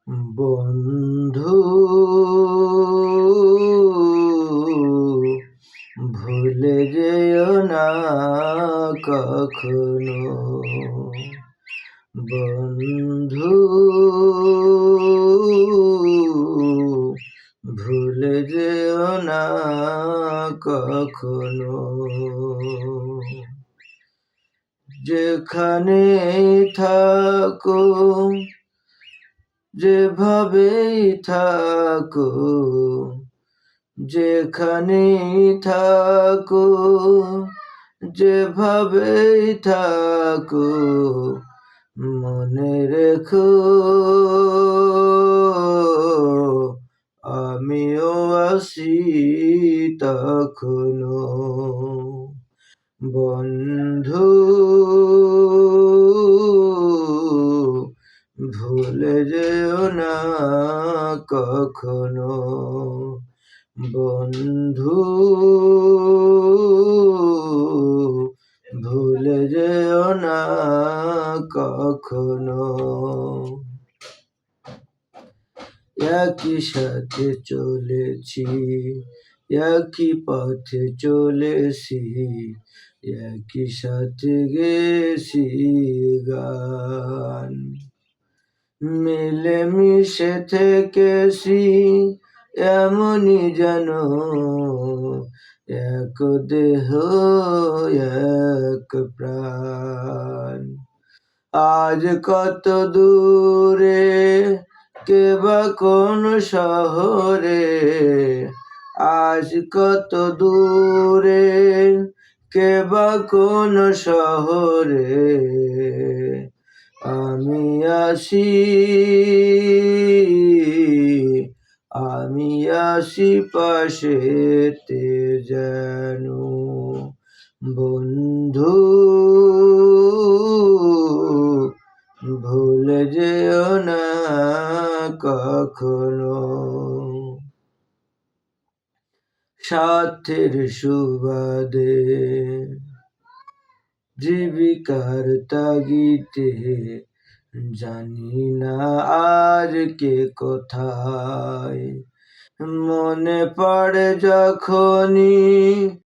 বন্ধু ভুলে যেও না কখনো, বন্ধু ভুলে যেও না কখনো। যেখানে থাকো, যেভাবেই থাকো, যেখানেই থাকো, যেভাবেই থাকো, মনে রেখো আমিও আছি তখনো। বন্ধু ভুলে যেও না কখনো, বন্ধু ভুলে যেও না কখনো। একই সাথে চলেছি, একই পথে চলেছি, একই সাথে গেছি গান। মিলেমিশে থেকেছি এমনই যেন এক দেহ এক প্রাণ। আজ কত দূরে, কে বা কোন শহরে, আজ কত দূরে, কে বা কোন শহরে, আমি আসি পাশেতে যেন। বন্ধু ভুলে যেও না কখনো। স্বার্থের সুবাদে, জীবিকার তাগিদে, জানি না আজ কে কোথায়। মনে পড়ে যখনই